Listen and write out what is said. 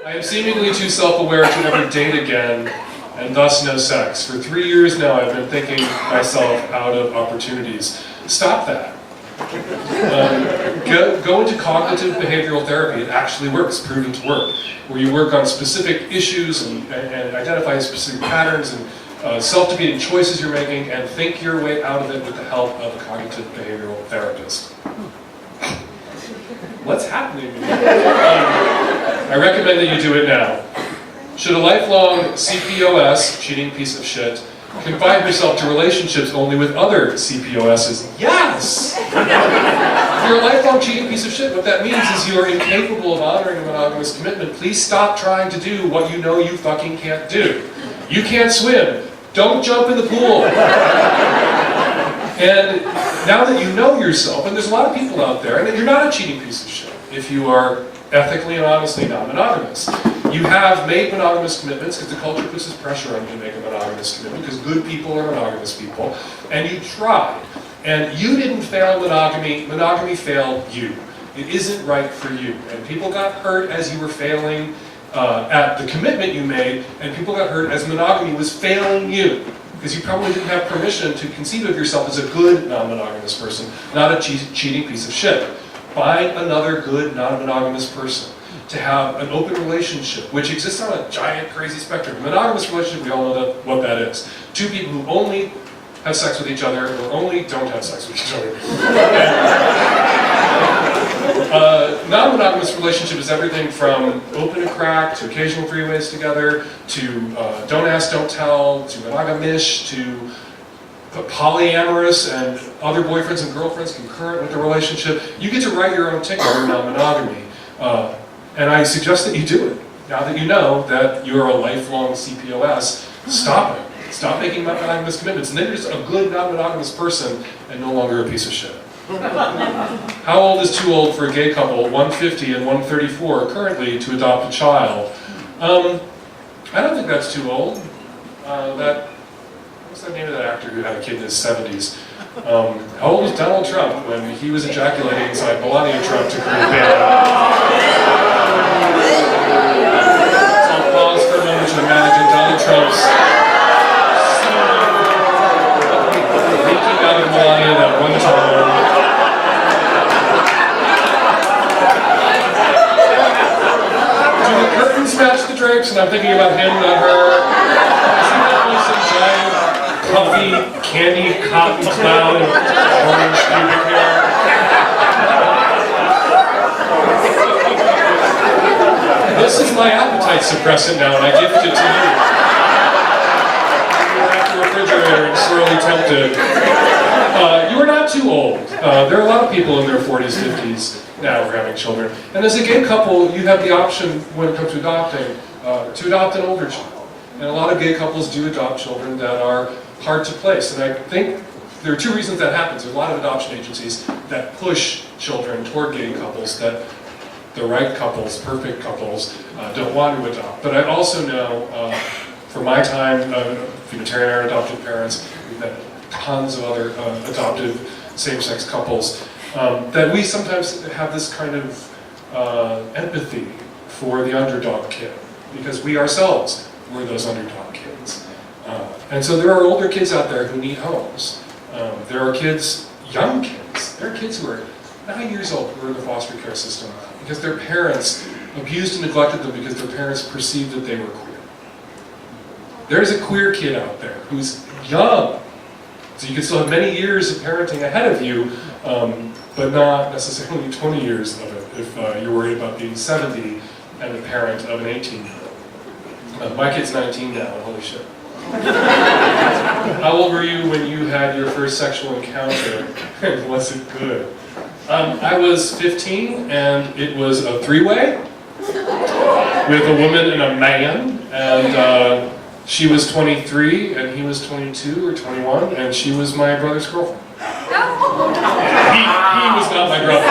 I am seemingly too self-aware to ever date again, and thus no sex. For 3 years now, I've been thinking myself out of opportunities. Stop that. Go into cognitive behavioral therapy. It actually works, proven to work, where you work on specific issues and identify specific patterns and self-defeating choices you're making, and think your way out of it with the help of a cognitive behavioral therapist. What's happening? I recommend that you do it now. Should a lifelong CPOS, cheating piece of shit, confine yourself to relationships only with other CPOSs? Yes! If you're a lifelong cheating piece of shit, what that means is you are incapable of honoring a monogamous commitment. Please stop trying to do what you know you fucking can't do. You can't swim. Don't jump in the pool. And now that you know yourself, and there's a lot of people out there, and you're not a cheating piece of shit if you are ethically and honestly not monogamous. You have made monogamous commitments because the culture puts this pressure on you to make a monogamous commitment because good people are monogamous people, and you tried. And you didn't fail monogamy, monogamy failed you. It isn't right for you. And people got hurt as you were failing at the commitment you made, and people got hurt as monogamy was failing you. Because you probably didn't have permission to conceive of yourself as a good non-monogamous person, not a cheating piece of shit. Find another good non-monogamous person to have an open relationship, which exists on a giant, crazy spectrum. A monogamous relationship, we all know what that is. Two people who only have sex with each other, or only don't have sex with each other. Non-monogamous relationship is everything from open and crack, to occasional three-ways together, to don't ask, don't tell, to monogamish, to polyamorous and other boyfriends and girlfriends concurrent with the relationship. You get to write your own ticket on non-monogamy. And I suggest that you do it. Now that you know that you're a lifelong CPOS, stop it. Stop making monogamous commitments. And then you're just a good non-monogamous person and no longer a piece of shit. How old is too old for a gay couple, 150 and 134, currently to adopt a child? I don't think that's too old. What's the name of that actor who had a kid in his 70s? How old was Donald Trump when he was ejaculating inside Melania Trump to create a baby? So I'll pause for a moment to imagine Donald Trump's leaking out of Melania that one time. Do the curtains match the drapes? And I'm thinking about him, not her. Isn't that like some giant puffy, candy cotton cloud of orange pubic hair? This is my appetite suppressant now, and I gift it to you. You're at the refrigerator and sorely tempted. You are not too old. There are a lot of people in their 40s, 50s now who are having children. And as a gay couple, you have the option, when it comes to adopting, to adopt an older child. And a lot of gay couples do adopt children that are hard to place. And I think there are two reasons that happens. There are a lot of adoption agencies that push children toward gay couples that the right couples, perfect couples, don't want to adopt. But I also know, from my time, Unitarian adoptive parents, we've met tons of other adoptive same-sex couples, that we sometimes have this kind of empathy for the underdog kid, because we ourselves were those underdog kids. And so there are older kids out there who need homes. There are kids, young kids, there are kids who are 9 years old who are in the foster care system because their parents abused and neglected them because their parents perceived that they were queer. There's a queer kid out there who's young, so you can still have many years of parenting ahead of you, but not necessarily 20 years of it if you're worried about being 70 and the parent of an 18-year-old. My kid's 19 now, and holy shit. How old were you when you had your first sexual encounter, and was it good? I was 15, and it was a three-way with a woman and a man, and she was 23, and he was 22 or 21, and she was my brother's girlfriend. He was not my brother.